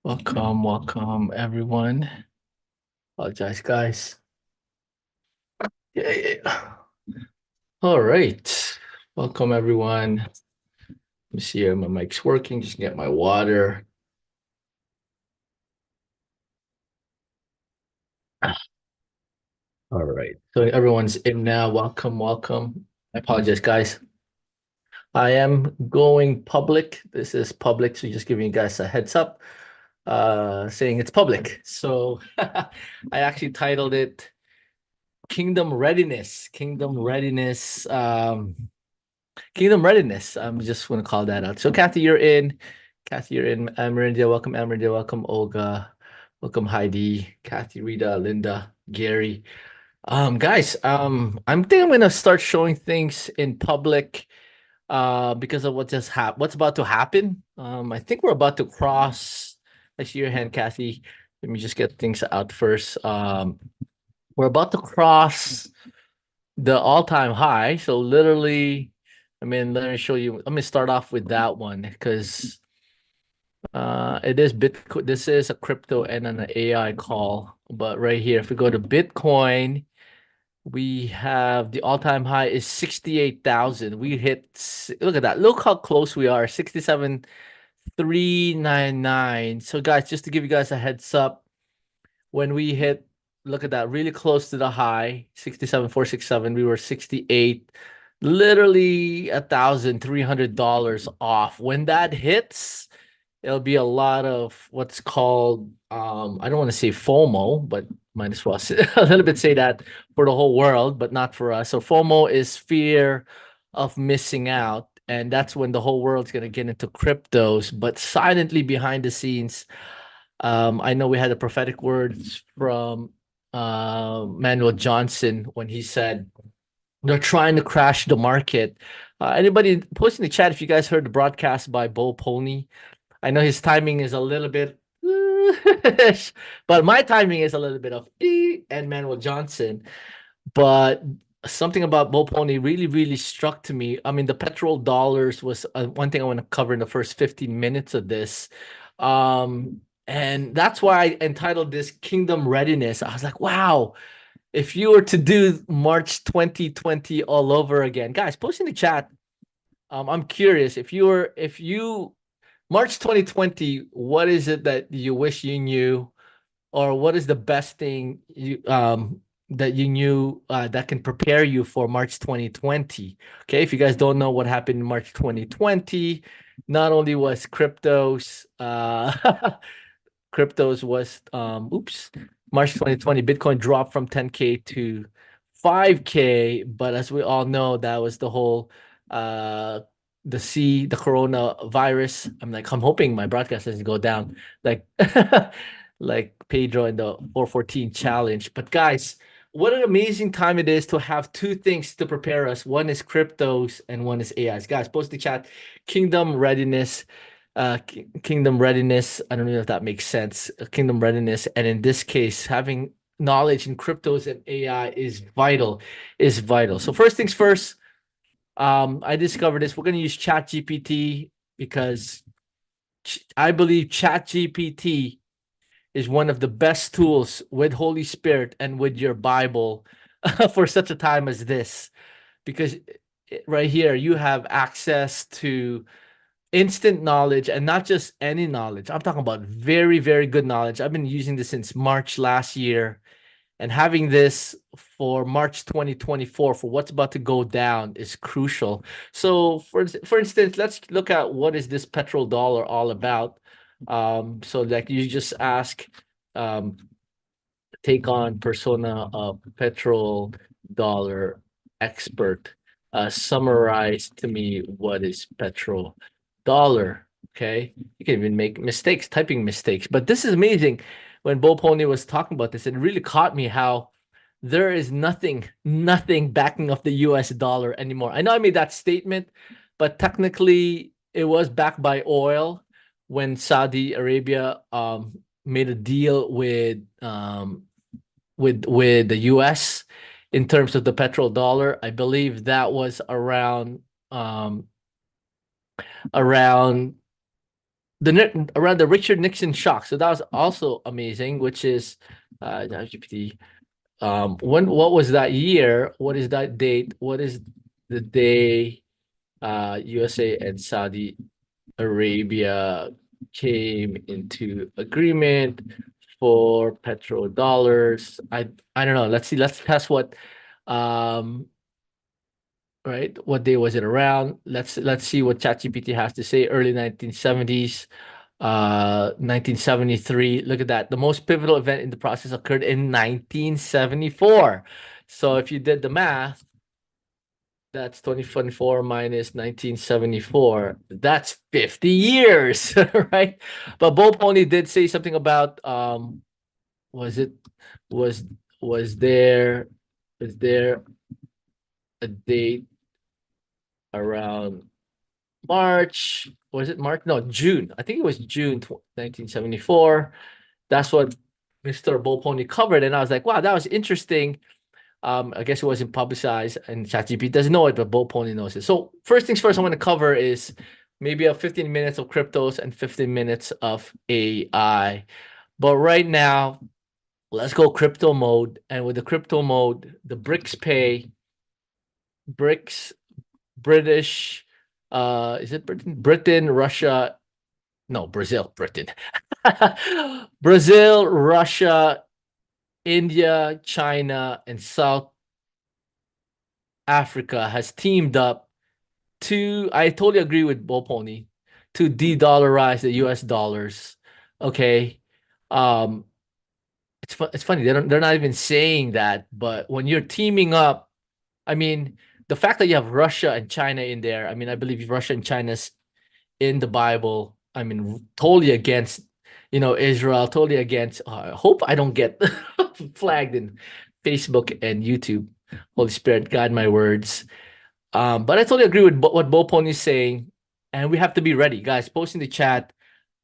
Welcome everyone. Apologize, guys. Yeah. All right. Welcome everyone. Let me see if my mic's working. Just get my water. All right. So everyone's in now. Welcome. I apologize, guys. I am going public. This is public, so just giving you guys a heads up, saying it's public. So I actually titled it Kingdom Readiness. Kingdom Readiness. I'm just going to call that out. So, Kathy, you're in. Kathy, you're in. Amerindia, welcome. Amerindia, welcome. Olga, welcome. Heidi, Kathy, Rita, Linda, Gary. Guys, I'm think I'm gonna start showing things in public, because of what's about to happen. I think we're about to cross. I see your hand, Kathy. Let me just get things out first. We're about to cross the all-time high. So literally, I mean, let me show you. Let me start off with that one because it is Bitcoin. This is a crypto and an AI call. But right here, if we go to Bitcoin, we have the all-time high is 68,000. We hit, look at that. Look how close we are. 67,399. So guys, just to give you guys a heads up, when we hit, look at that, really close to the high, 67,467, we were 68, literally $1,300 off. When that hits, it'll be a lot of what's called, I don't want to say FOMO, but might as well a little bit say that for the whole world, but not for us. So FOMO is fear of missing out. And that's when the whole world's going to get into cryptos, but silently behind the scenes, I know we had the prophetic words from Manuel Johnson when he said they're trying to crash the market. Anybody post in the chat if you guys heard the broadcast by Bo Pony. I know his timing is a little bit, but my timing is a little bit of and Manuel Johnson. But something about Bo Pony really struck to me. I mean, the petrol dollars was one thing I want to cover in the first 15 minutes of this. And that's why I entitled this Kingdom Readiness. I was like, wow, if you were to do March 2020 all over again, guys, post in the chat. I'm curious if you March 2020, what is it that you wish you knew, or what is the best thing that you knew that can prepare you for March 2020? Okay, if you guys don't know what happened in March 2020, not only was cryptos was March 2020, Bitcoin dropped from 10K to 5K, but as we all know, that was the whole the coronavirus. I'm hoping my broadcast doesn't go down like like Pedro in the 414 challenge. But guys, what an amazing time it is to have two things to prepare us. One is cryptos and one is AIs. Guys, post the chat. Kingdom readiness. Kingdom readiness. I don't know if that makes sense. Kingdom readiness, and in this case, having knowledge in cryptos and AI is vital. So first things first. I discovered this. We're going to use ChatGPT because I believe ChatGPT is one of the best tools with Holy Spirit and with your Bible for such a time as this. Because right here, you have access to instant knowledge, and not just any knowledge. I'm talking about very good knowledge. I've been using this since March last year, and having this for March 2024 for what's about to go down is crucial. So for instance, let's look at what is this petrodollar all about. So like you just ask, um, take on persona of petrodollar expert. Summarize to me what is petrodollar. Okay, you can even make mistakes, typing mistakes, but this is amazing. When Bo Pony was talking about this, it really caught me how there is nothing backing up the US dollar anymore. I know I made that statement, but technically it was backed by oil when Saudi Arabia made a deal with the US in terms of the petrodollar. I believe that was around around the Richard Nixon shock. So that was also amazing, which is GPT. What was that year? What is that date? What is the day USA and Saudi Arabia came into agreement for petrodollars? I don't know. Let's see. Let's test what um right? What day was it around? Let's see what ChatGPT has to say. Early 1970s, 1973. Look at that. The most pivotal event in the process occurred in 1974. So if you did the math, that's 2024 minus 1974. That's 50 years, right? But Bo Pony did say something about was it was was there is there a date around March? Was it March? No, June. I think it was June 1974. That's what Mr. Bo Pony covered. And I was like, wow, that was interesting. I guess it wasn't publicized and ChatGPT doesn't know it, but Bo Pony knows it. So first things first, I want to cover is maybe a 15 minutes of cryptos and 15 minutes of AI. But right now, let's go crypto mode. And with the crypto mode, the BRICS, British, is it Britain, Russia, no, Britain, Brazil, Russia, India, China, and South Africa has teamed up to, I totally agree with Bo Pony, to de-dollarize the US dollars. Okay. Um, it's funny, they're not even saying that, but when you're teaming up, I mean, the fact that you have Russia and China in there, I mean, I believe Russia and China's in the Bible. I mean, totally against, Israel, totally against. I hope I don't get flagged in Facebook and YouTube. Holy Spirit, guide my words. But I totally agree with what Bo Pony is saying, and we have to be ready, guys. Post in the chat.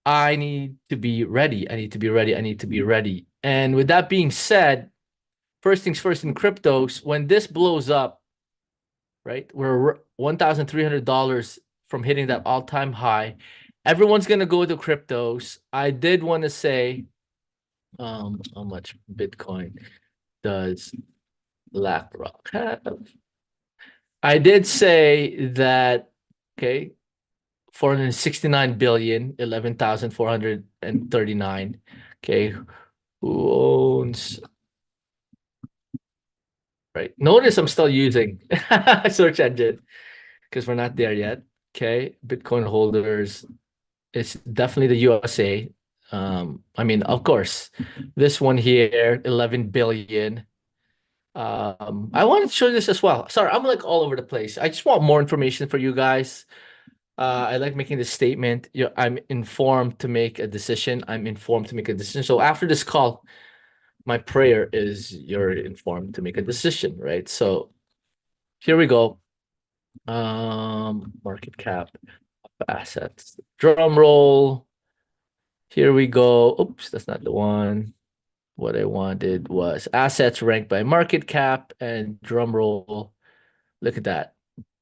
I need to be ready. I need to be ready. I need to be ready. And with that being said, first things first in cryptos, when this blows up, right? We're $1,300 from hitting that all-time high. Everyone's gonna go to cryptos. I did want to say, how much Bitcoin does BlackRock have? I did say that, okay, 469 billion, 11,439. Okay, who owns? Right. Notice I'm still using search engine because we're not there yet. Okay, Bitcoin holders. It's definitely the USA. I mean, of course, this one here, 11 billion. I wanted to show you this as well. Sorry, I'm like all over the place. I just want more information for you guys. I like making this statement. I'm informed to make a decision. I'm informed to make a decision. So after this call, my prayer is you're informed to make a decision, right? So here we go. Market cap assets. Drum roll. Here we go. Oops, that's not the one. What I wanted was assets ranked by market cap and drum roll. Look at that.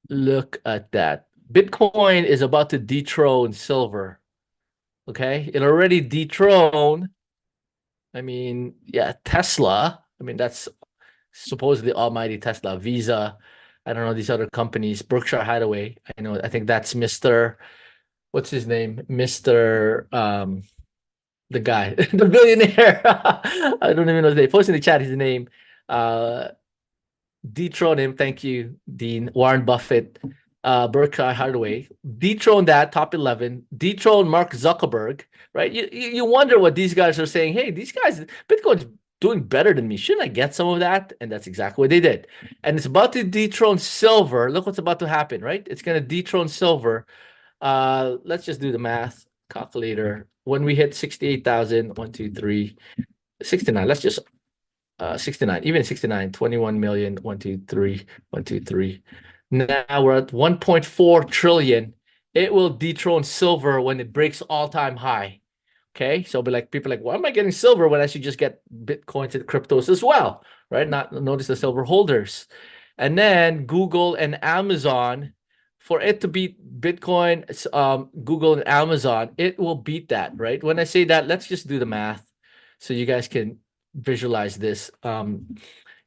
Look at that. Bitcoin is about to dethrone silver. Okay. It already dethroned. I mean, yeah, Tesla. I mean, that's supposedly almighty Tesla, Visa. I don't know these other companies. Berkshire Hathaway. I think that's Mr. What's his name? Mr. The guy, the billionaire. I don't even know his name. Post in the chat his name. Dethrone him. Thank you, Dean. Warren Buffett, Berkshire Hathaway. Dethrone that top 11. Dethrone Mark Zuckerberg. Right? You wonder what these guys are saying. Hey, these guys, Bitcoin's doing better than me. Shouldn't I get some of that? And that's exactly what they did. And it's about to dethrone silver. Look what's about to happen, right? It's going to dethrone silver. Let's just do the math calculator. When we hit 68,000, 1, 2, 3, 69. Let's just 69, even 69, 21 million, 1, 2, 3, 1, 2, 3. Now we're at 1.4 trillion. It will dethrone silver when it breaks all-time high. Okay, so be like people like, why am I getting silver when I should just get Bitcoins and cryptos as well, right? Not notice the silver holders. And then Google and Amazon for it to beat Bitcoin, Google and Amazon, it will beat that, right? When I say that, let's just do the math so you guys can visualize this.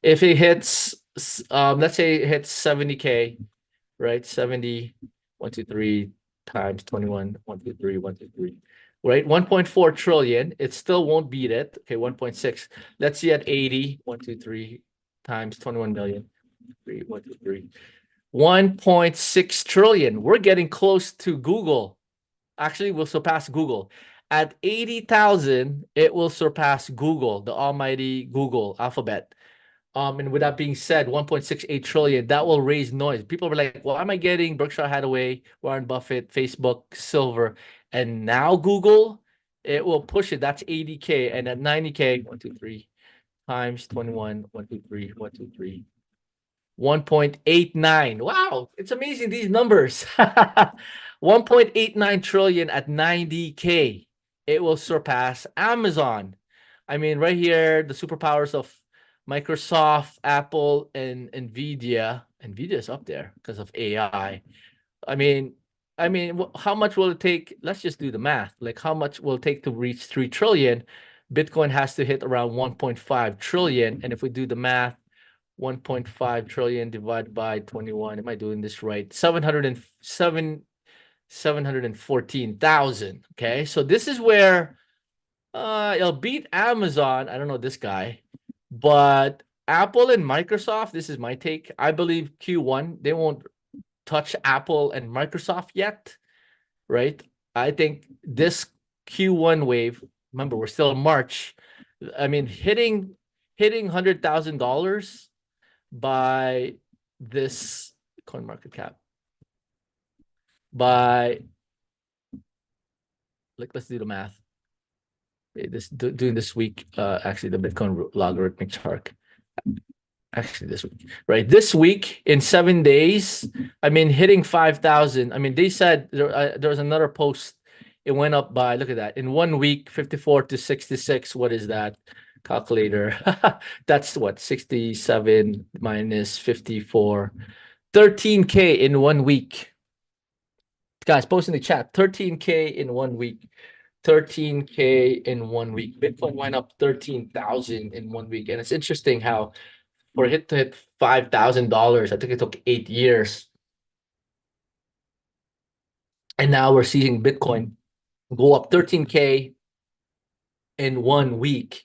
If it hits, let's say it hits 70K, right? 70, 1, 2, 3 times 21, 1, 2, 3, 1, 2, 3, right? 1.4 trillion. It still won't beat it. Okay, 1.6. Let's see at 80, 1, 2, 3 times 21 million. 3, 1, 2, 3. 1.6 trillion. We're getting close to Google. Actually, we'll surpass Google. At 80,000, it will surpass Google, the almighty Google Alphabet. And with that being said, 1.68 trillion, that will raise noise. People were like, why am I getting Berkshire Hathaway, Warren Buffett, Facebook, Silver, and now Google? It will push it. That's 80K. And at 90K, 1, 2, 3 times 21, 1, 2, 3, 1, 2, 3. 1.89. Wow, it's amazing, these numbers. 1.89 trillion at 90K. It will surpass Amazon. I mean, right here, the superpowers of Microsoft, Apple, and Nvidia. Nvidia is up there because of AI. I mean, how much will it take? Let's just do the math. Like, how much will it take to reach 3 trillion? Bitcoin has to hit around 1.5 trillion. And if we do the math, 1.5 trillion divided by 21. Am I doing this right? 714,000. Okay, so this is where it'll beat Amazon. I don't know this guy, but Apple and Microsoft, this is my take. I believe Q1, they won't touch Apple and Microsoft yet, right? I think this Q1 wave, remember, we're still in March. I mean, hitting $100,000 by this coin market cap by, like, let's do the math. Doing this week, actually the Bitcoin logarithmic chart, actually this week, right? This week in 7 days, I mean, hitting 5,000. I mean, they said there was another post. It went up by, look at that, in 1 week, 54 to 66. What is that? Calculator. That's what, 67 minus 54. 13K in 1 week. Guys, post in the chat. 13K in 1 week. 13K in 1 week. Bitcoin went up 13,000 in 1 week. And it's interesting how for it to hit $5,000, I think it took 8 years. And now we're seeing Bitcoin go up 13K in 1 week.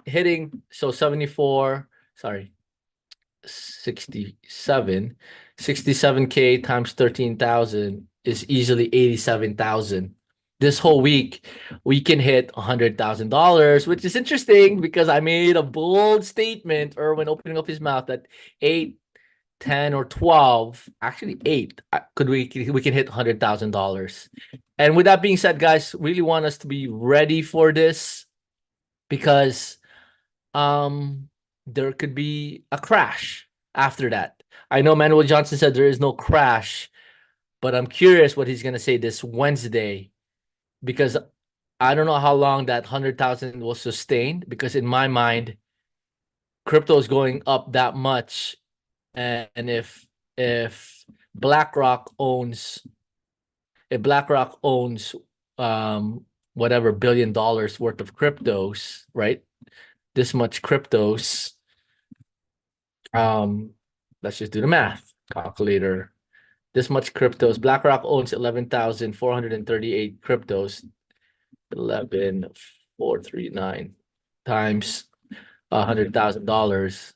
Hitting, so 74, sorry, 67K times 13,000 is easily 87,000. This whole week we can hit $100,000, which is interesting because I made a bold statement, Erwin opening up his mouth, that 8, 10, or 12, actually 8, we can hit $100,000. And with that being said, guys, really want us to be ready for this, because there could be a crash after that. I know Manuel Johnson said there is no crash, but I'm curious what he's going to say this Wednesday, because I don't know how long that 100,000 will sustain, because in my mind, crypto is going up that much. And if BlackRock owns, whatever $1 billion worth of cryptos, right? This much cryptos. Let's just do the math. Calculator. This much cryptos. BlackRock owns 11,438 cryptos. 11,439 times $100,000.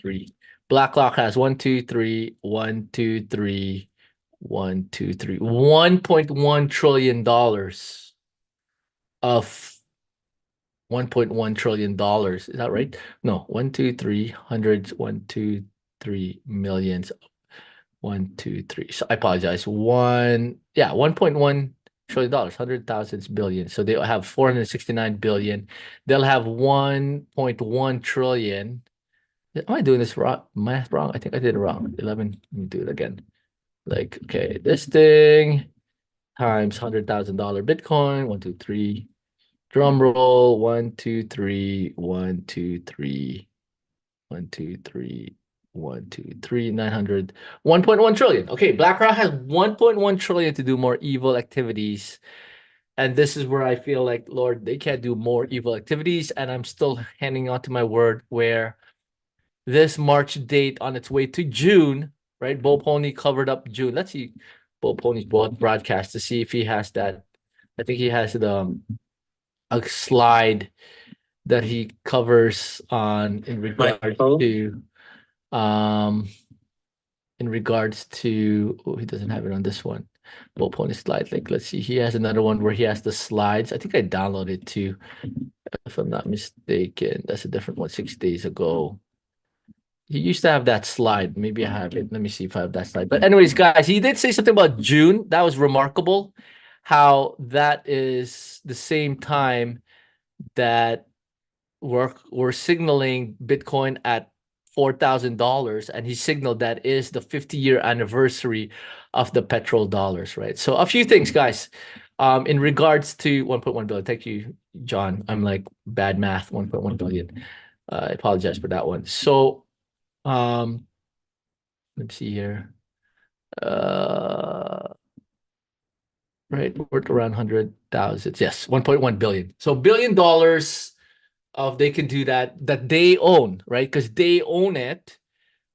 3. BlackRock has 1, 2, 3, 1, 2, 3, 1, 2, 3, $1.1 trillion of $1.1 trillion. Is that right? No, 1, 2, 3 hundreds, 1, 2, 3 millions, 1, 2, 3. So I apologize. 1.1 trillion dollars, 100,000 billion. So they'll have 469 billion. They'll have 1.1 trillion. Am I doing this math wrong? I think I did it wrong. 11. Let me do it again. Like, okay, this thing times $100,000 Bitcoin. 1, 2, 3. Drum roll. 1, 2, 3. 1, 2, 3. 1, 2, 3. 1, 2, 3, 900, 1.1 trillion. Okay, BlackRock has 1.1 trillion to do more evil activities. And this is where I feel like, Lord, they can't do more evil activities. And I'm still hanging on to my word where this March date on its way to June, right? Bo Pony covered up June. Let's see Bo Pony's broadcast to see if he has that. I think he has a slide that he covers on in regards to he doesn't have it on this one. Bo Pony slide link. Let's see. He has another one where he has the slides. I think I downloaded it too, if I'm not mistaken. That's a different one 6 days ago. He used to have that slide. Maybe I have it. Let me see if I have that slide. But anyways, guys, he did say something about June. That was remarkable. How that is the same time that we're signaling Bitcoin at $4,000, and he signaled that is the 50-year anniversary of the petrodollars, right? So a few things, guys. In regards to 1.1 billion. Thank you, John. I'm like bad math. 1.1 billion. I apologize for that one. So let's see here. Right, worth around 100,000. Yes, 1.1 billion. So $1 billion of they can do that they own, right? Because they own it.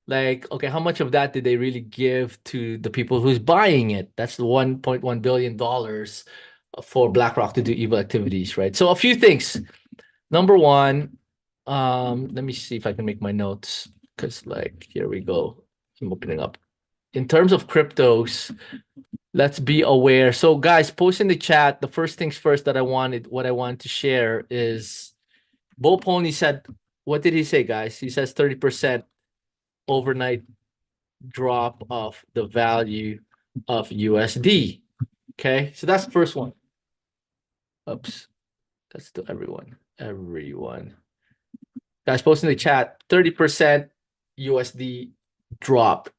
Like, okay, how much of that did they really give to the people who's buying it? That's the $1.1 billion for BlackRock to do evil activities, right? So a few things. Number one, let me see if I can make my notes, because like here we go. I'm opening up. In terms of cryptos, let's be aware. So guys, post in the chat. The first things first that what I wanted to share is Bo Pony said, what did he say, guys? He says 30% overnight drop of the value of USD. Okay, so that's the first one. Oops, that's to everyone. Guys, post in the chat, 30% USD drop.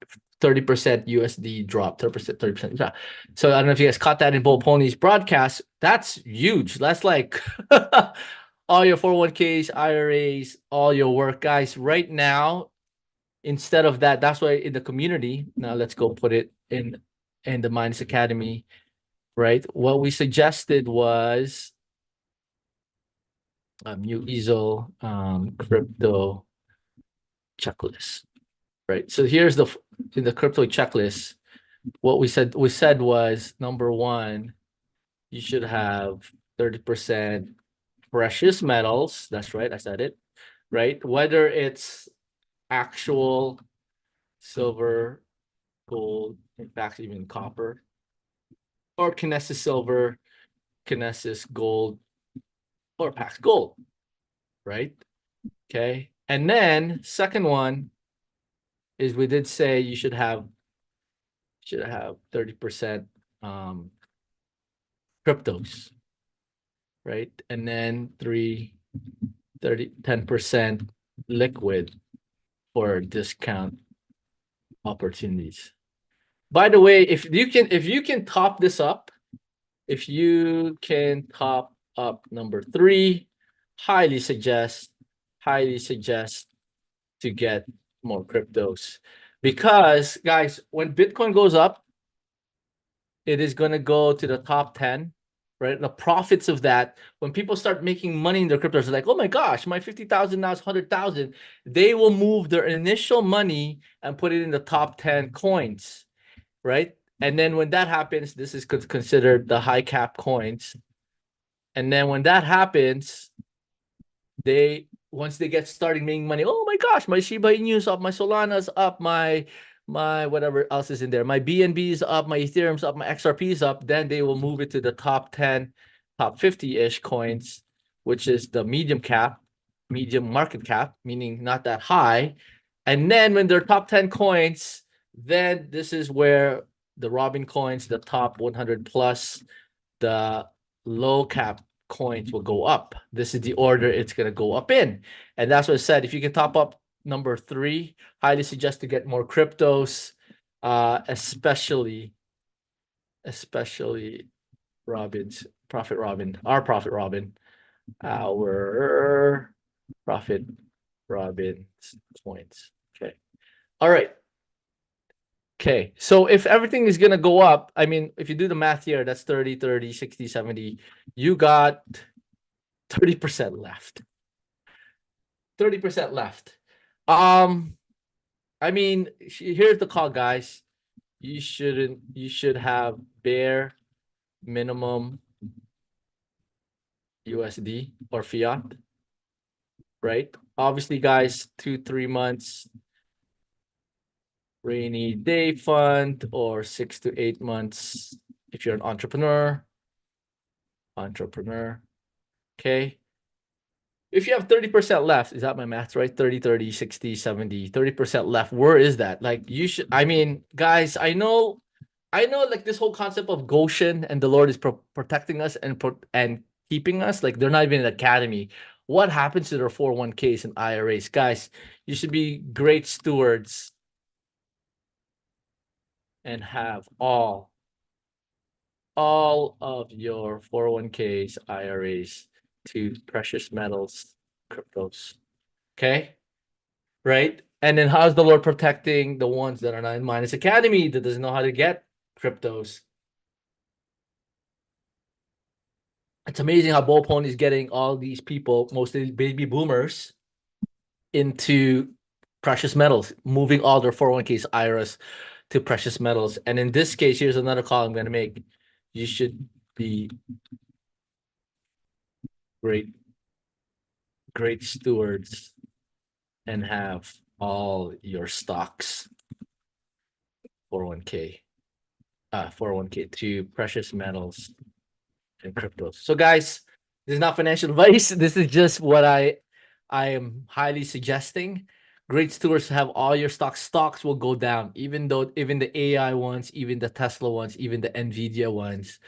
30% USD drop, 30%. Yeah. So I don't know if you guys caught that in Bo Pony's broadcast. That's huge. That's like all your 401ks, IRAs, all your work, guys. Right now, instead of that, that's why in the community, now let's go put it in the Minds Academy, right? What we suggested was new easel crypto checklist, right? So here's in the crypto checklist, what we said was number one, you should have 30% precious metals. That's right, I said it, right? Whether it's actual silver, gold, in fact, even copper, or Kinesis silver, Kinesis gold, or Pax gold, right? Okay. And then second one is we did say you should have 30% cryptos, right? And then 10% liquid for discount opportunities. By the way, if you can top this up, if you can top up number 3, highly suggest to get more cryptos, because guys, when Bitcoin goes up, it is going to go to the top 10, right? The profits of that, when people start making money in their cryptos, they're like, oh my gosh, my 50,000 now is 100,000. They will move their initial money and put it in the top 10 coins, right? And then when that happens, this is considered the high cap coins. And then when that happens, once they get started making money, oh my gosh, my Shiba Inu's up, my Solana's up, my whatever else is in there, my BNB's up, my Ethereum's up, my XRP's up, then they will move it to the top 10, top 50-ish coins, which is the medium market cap, meaning not that high. And then when they're top 10 coins, then this is where the Robin coins, the top 100 plus, the low cap coins will go up. This is the order it's going to go up in. And that's what I said. If you can top up number 3, highly suggest to get more cryptos, especially Robin's Profit Robin, our Profit Robin coins. Okay. All right. Okay. So if everything is gonna go up, I mean, if you do the math here, that's 30, 30, 60, 70. You got 30% left. 30% left. Um, I mean, here's the call, guys. You should have bare minimum USD or fiat, right? Obviously, guys, 2, 3 months rainy day fund or 6 to 8 months if you're an entrepreneur. Okay. If you have 30% left, is that my math right? 30, 30, 60, 70, 30% left. Where is that? Like you should, I mean, guys, I know like this whole concept of Goshen and the Lord is protecting us and keeping us, like they're not even an academy. What happens to their 401ks and IRAs? Guys, you should be great stewards and have all of your 401ks, IRAs to precious metals, cryptos. Okay? Right? And then how's the Lord protecting the ones that are not in Minus Academy that doesn't know how to get cryptos? It's amazing how Bo Pony is getting all these people, mostly baby boomers, into precious metals, moving all their 401ks, IRAs to precious metals. And in this case, here's another call I'm going to make. You should be great stewards and have all your stocks 401k 401k to precious metals and cryptos. So guys, this is not financial advice. This is just what I am highly suggesting. Great stewards have all your stocks. Stocks will go down, even the AI ones, even the Tesla ones, even the Nvidia ones.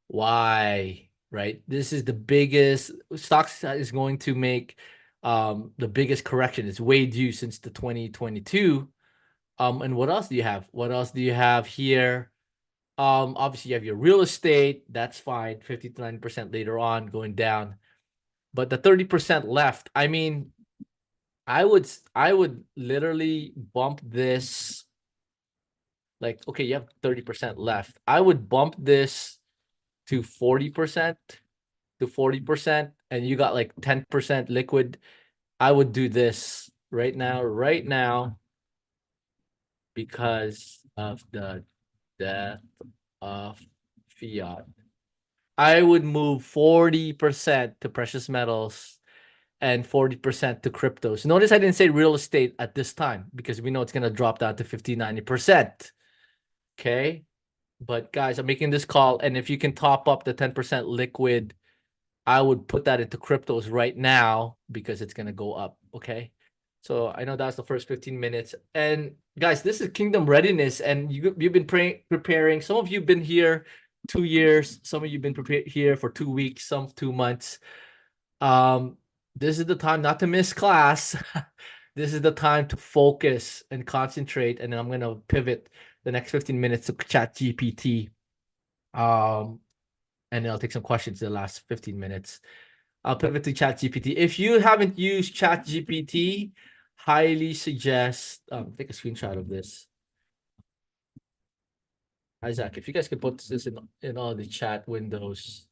Why? Right? This is the biggest stocks is going to make the biggest correction. It's way due since the 2022. And what else do you have? What else do you have here? Obviously you have your real estate, that's fine, 50 to 90% later on going down. But the 30% left, I mean, I would literally bump this like okay, you have 30% left. I would bump this to 40% to 40% and you got like 10% liquid. I would do this right now because of the death of fiat. I would move 40% to precious metals and 40% to cryptos. Notice I didn't say real estate at this time because we know it's going to drop down to 50, 90%. Okay. But guys, I'm making this call. And if you can top up the 10% liquid, I would put that into cryptos right now because it's going to go up. Okay. So I know that's the first 15 minutes. And guys, this is Kingdom Readiness. And you've been preparing. Some of you have been here 2 years. Some of you have been prepared here for 2 weeks, some 2 months. This is the time not to miss class. This is the time to focus and concentrate. And then I'm going to pivot the next 15 minutes to Chat GPT. And I'll take some questions in the last 15 minutes. I'll pivot to Chat GPT. If you haven't used Chat GPT, highly suggest take a screenshot of this. Isaac, if you guys could put this in all the chat windows,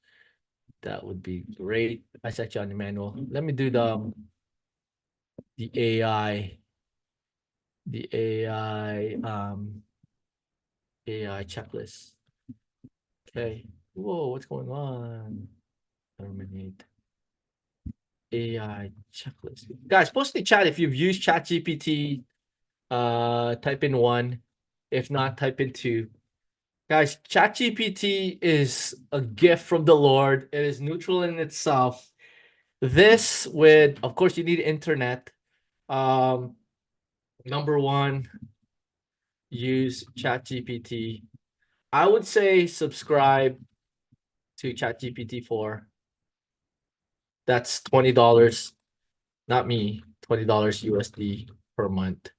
that would be great. Isaac, John Emmanuel. Let me do the AI AI checklist. Okay. Whoa, what's going on? Terminate AI checklist. Guys, post in the chat if you've used ChatGPT. Type in 1. If not, type in 2. Guys, ChatGPT is a gift from the Lord. It is neutral in itself. This of course, you need internet. Number 1, use ChatGPT. I would say subscribe to ChatGPT 4. That's $20, not me, $20 USD per month.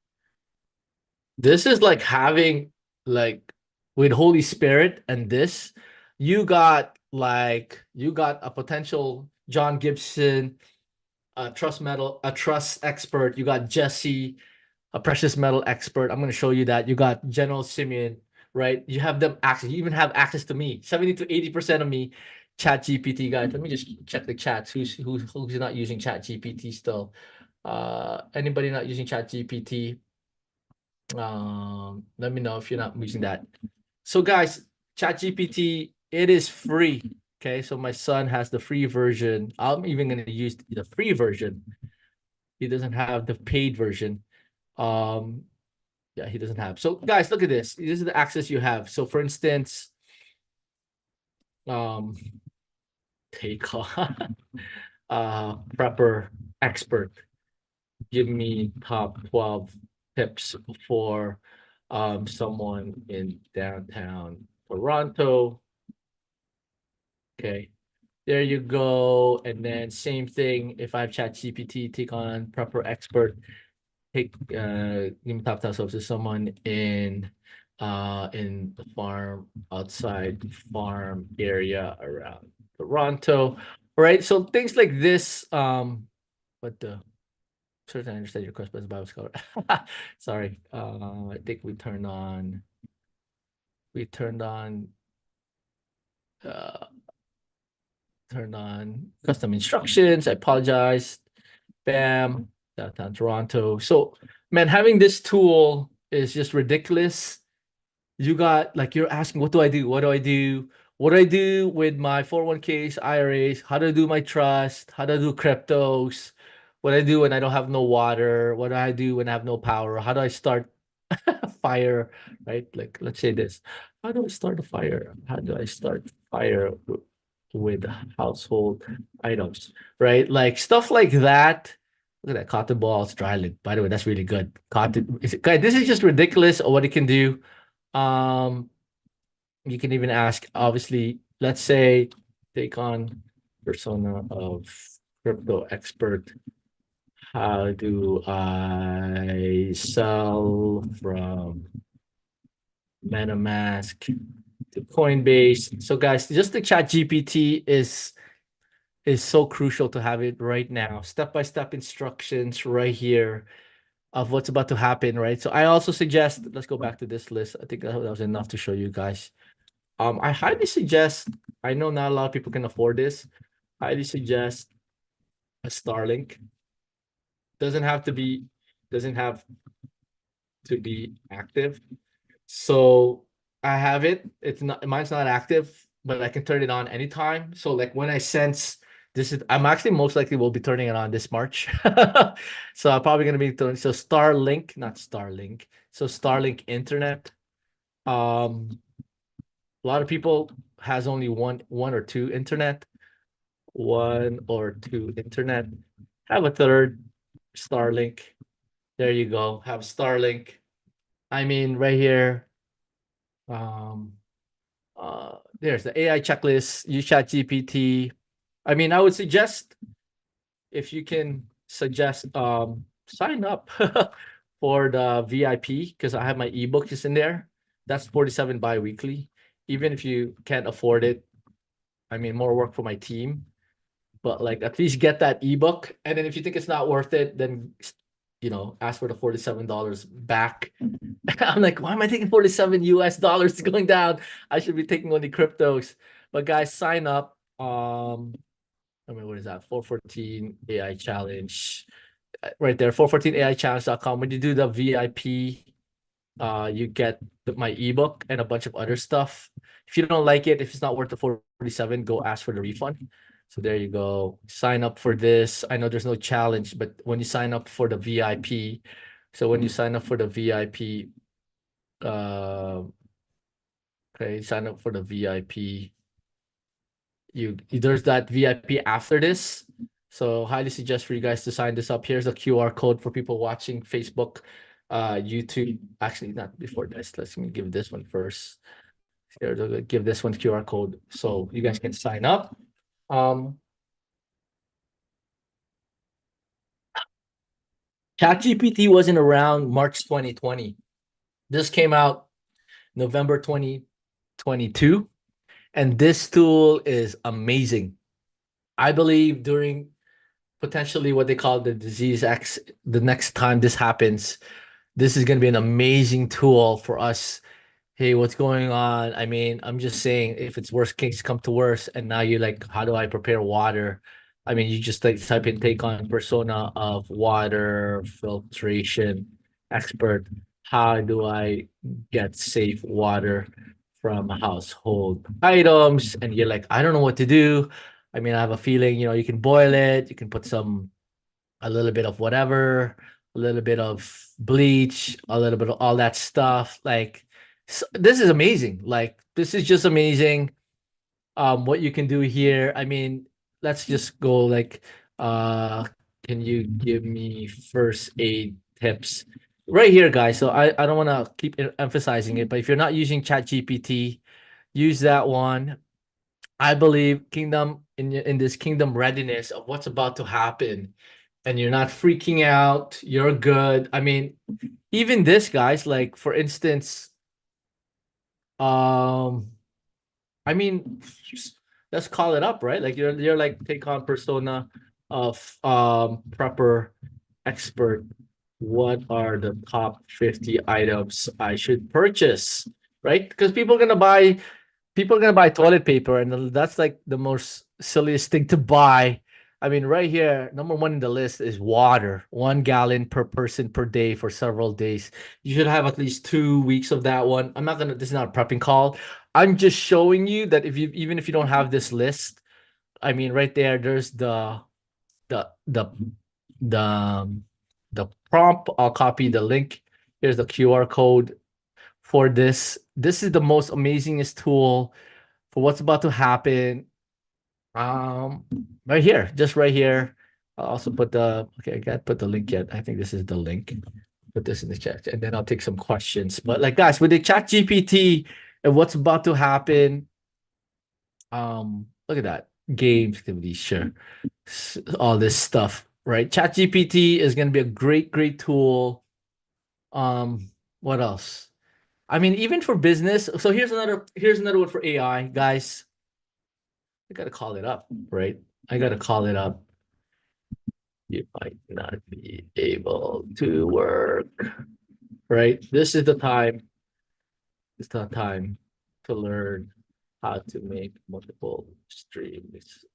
This is like having like with Holy Spirit and this, you got a potential John Gibson, a trust expert. You got Jesse, a precious metal expert. I'm going to show you that. You got General Simeon, right? You have them access. You even have access to me. 70 to 80% of me, Chat GPT guys. Let me just check the chats. Who's not using Chat GPT still? Anybody not using Chat GPT? Let me know if you're not using that. So guys, Chat GPT, it is free. Okay, so my son has the free version. I'm even going to use the free version. He doesn't have the paid version. Um, yeah, he doesn't have. So guys, look at this. This is the access you have. So for instance, um, take on prepper expert. Give me top 12 tips for someone in downtown Toronto. Okay. There you go. And then same thing. If I have Chat GPT, take on prepper expert. Take give me top tips to someone in the farm outside farm area around Toronto. All right. So things like this. But the certainly I understand your question, but Bible scholar. Sorry. I think we uh turned on custom instructions. I apologize. Bam, downtown Toronto. So, man, having this tool is just ridiculous. You got like you're asking, what do I do? What do I do? What do I do with my 401ks, IRAs? How do I do my trust? How do I do cryptos? What do I do when I don't have no water? What do I do when I have no power? How do I start a fire? Right? Like, let's say this. How do I start a fire? How do I start fire with household items? Right? Like stuff like that. Look at that cotton balls, dry lint. By the way, that's really good. Cotton. Guys, this is just ridiculous what it can do. Um, you can even ask, obviously, let's say, take on persona of crypto expert. How do I sell from MetaMask to Coinbase? So guys, just the Chat GPT is so crucial to have it right now. Step-by-step instructions right here of what's about to happen, right? So I also suggest, let's go back to this list. I think that was enough to show you guys. I highly suggest, I know not a lot of people can afford this. Highly suggest a Starlink. Doesn't have to be, doesn't have to be active. So I have it. It's not, mine's not active, but I can turn it on anytime. So like when I sense this is, I'm actually most likely will be turning it on this March. So I'm probably gonna be doing so Starlink, not Starlink. So Starlink internet. Um, a lot of people has only one or two internet, one or two internet. Have a third Starlink. There you go. Have Starlink. I mean, right here. Um, there's the AI checklist. Use Chat GPT. I mean, I would suggest if you can suggest sign up for the VIP because I have my ebook is in there. That's 47 bi-weekly. Even if you can't afford it, I mean, more work for my team, but like at least get that ebook. And then if you think it's not worth it, then ask for the $47 back. I'm like, why am I taking 47 US dollars going down? I should be taking only cryptos. But guys, sign up. I mean, what is that? 414 AI challenge. Right there, 414AIchallenge.com. When you do the VIP, you get my ebook and a bunch of other stuff. If you don't like it, if it's not worth the 47, go ask for the refund. So there you go. Sign up for this. I know there's no challenge, but when you sign up for the VIP, so when you sign up for the VIP, okay, sign up for the VIP. There's that VIP after this. So highly suggest for you guys to sign this up. Here's a QR code for people watching Facebook, YouTube. Actually, not before this. Let me give this one first. Here, give this one QR code so you guys can sign up. ChatGPT wasn't around March 2020. This came out November 2022. And this tool is amazing. I believe during potentially what they call the disease X, the next time this happens, This is going to be an amazing tool for us. Hey, what's going on? I mean, I'm just saying, if it's worst case come to worst, and now you're like, how do I prepare water? I mean, you just like type in take on persona of water filtration expert. How do I get safe water from household items? And you're like, I don't know what to do. I mean, I have a feeling, you can boil it, you can put a little bit of whatever, a little bit of bleach, a little bit of all that stuff. Like, this is amazing. Like, this is just amazing. What you can do here. I mean, let's just go like, uh, can you give me first aid tips? Right here, guys. So I don't want to keep emphasizing it, but if you're not using Chat GPT, use that one. I believe kingdom in this kingdom readiness of what's about to happen, and you're not freaking out. You're good. I mean, even this, guys, like for instance, um, I mean, let's call it up, right? Like you're like take on persona of prepper expert. What are the top 50 items I should purchase? Right? Because people are gonna buy toilet paper, and that's like the most silliest thing to buy. I mean, right here, number one in the list is water, 1 gallon per person per day for several days. You should have at least 2 weeks of that one. I'm not gonna, this is not a prepping call. I'm just showing you that if you, even if you don't have this list, I mean, right there, there's the, the, the, um, the prompt. I'll copy the link. Here's the QR code for this. This is the most amazingest tool for what's about to happen. Um, right here, just right here. I'll also put okay, I can't put the link yet. I think this is the link. Put this in the chat, and then I'll take some questions. But like guys, with the Chat GPT and what's about to happen, look at that. Game activity, sure. All this stuff, right? Chat GPT is gonna be a great tool. What else? I mean, even for business. So here's another one for AI, guys. I gotta call it up, right? I gotta call it up. You might not be able to work, right? This is the time. It's the time to learn how to make multiple streams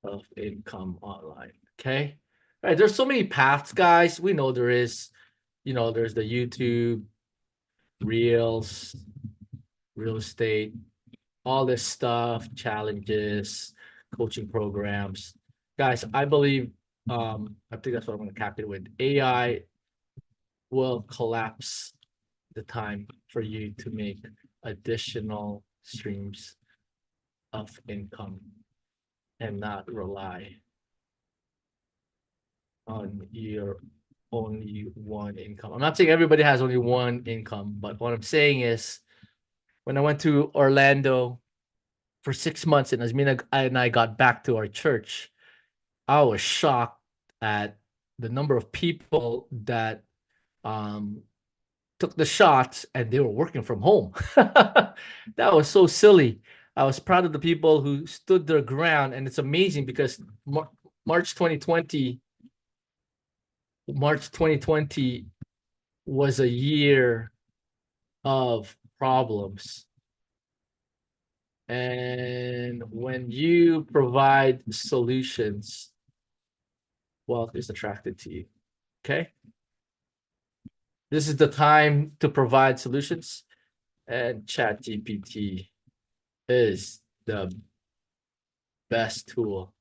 of income online. Okay. All right. There's so many paths, guys. We know there is, there's the YouTube, Reels, real estate, all this stuff, challenges, coaching programs. Guys, I believe, I think that's what I'm going to cap it with. AI will collapse the time for you to make additional streams of income and not rely on your only one income. I'm not saying everybody has only one income, but what I'm saying is when I went to Orlando for 6 months and Asmina and I got back to our church, I was shocked at the number of people that um, took the shots and they were working from home. That was so silly. I was proud of the people who stood their ground, and it's amazing because March 2020, March 2020 was a year of problems. And when you provide solutions, wealth is attracted to you. Okay. This is the time to provide solutions, and Chat GPT is the best tool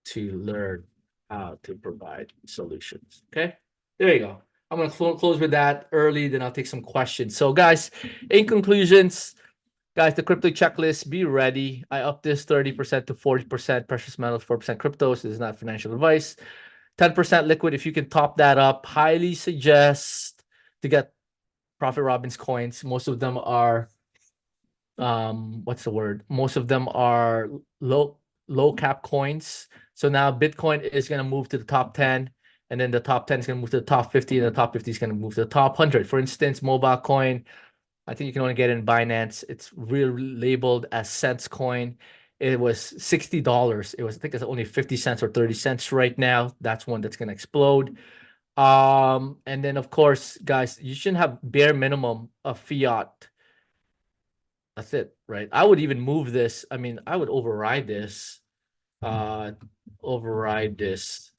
to learn how to provide solutions. Okay, there you go. I'm going to close with that early, then I'll take some questions. So guys, in conclusions, guys, the crypto checklist, be ready. I upped this 30% to 40% precious metals, 4% cryptos. This is not financial advice. 10% liquid. If you can top that up, highly suggest to get Profit Robbins coins. Most of them are what's the word? Most of them are low cap coins. So now Bitcoin is going to move to the top 10, and then the top 10 is going to move to the top 50, and the top 50 is going to move to the top 100. For instance, mobile coin, I think you can only get it in Binance. It's really labeled as cents coin. It was $60. It was, I think it's only 50 cents or 30 cents right now. That's one that's going to explode. And then of course, guys, you shouldn't have bare minimum of fiat. That's it, right? I would even move this. I mean, I would override this, uh, override this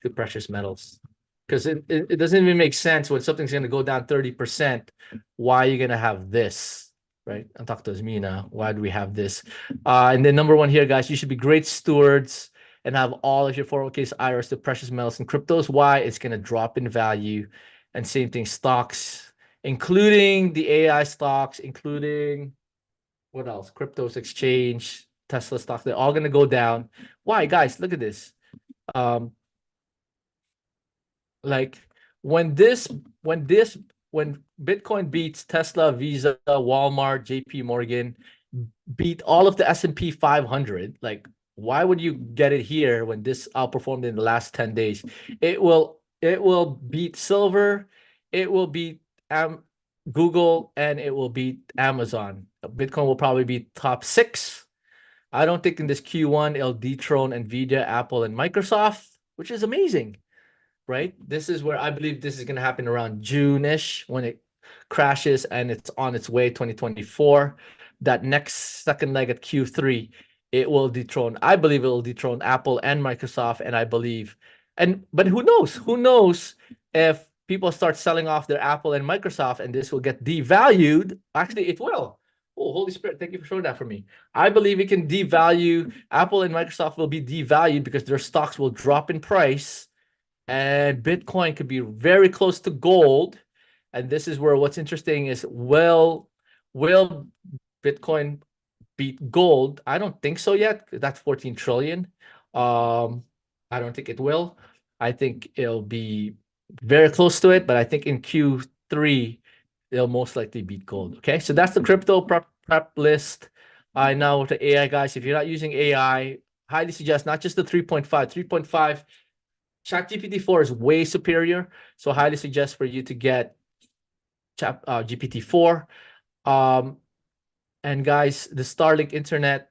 to precious metals. Because it doesn't even make sense when something's going to go down 30%. Why are you going to have this, right? I'm talking to Mina. Why do we have this? And then number one here, guys, you should be great stewards and have all of your 401ks, IRAs to precious metals and cryptos. Why? It's going to drop in value. And same thing, stocks, including the AI stocks, including what else? Cryptos, exchange, Tesla stocks, they're all going to go down. Why, guys? Look at this. Um, like when this when this when Bitcoin beats Tesla, Visa, Walmart, JP Morgan, beat all of the S&P 500, like why would you get it here when this outperformed in the last 10 days? It will beat silver, it will beat Google, and it will beat Amazon. Bitcoin will probably be top 6. I don't think in this Q1 it'll dethrone Nvidia, Apple, and Microsoft, which is amazing, right? This is where I believe this is going to happen around June-ish when it crashes and it's on its way 2024. That next second leg at Q3, it will dethrone. I believe it will dethrone Apple and Microsoft, and I believe, but who knows? Who knows if people start selling off their Apple and Microsoft and this will get devalued? Actually, it will. Oh, Holy Spirit, thank you for showing that for me. I believe it can devalue. Apple and Microsoft will be devalued because their stocks will drop in price and Bitcoin could be very close to gold. And this is where what's interesting is, will Bitcoin beat gold? I don't think so yet. That's 14 trillion. I don't think it will. I think it'll be very close to it, but I think in Q3 it'll most likely beat gold. Okay, so that's the crypto prep list. I now with the AI, guys, if you're not using AI, highly suggest not just the 3.5. 3.5 ChatGPT 4 is way superior, so highly suggest for you to get GPT 4. And guys, the Starlink internet,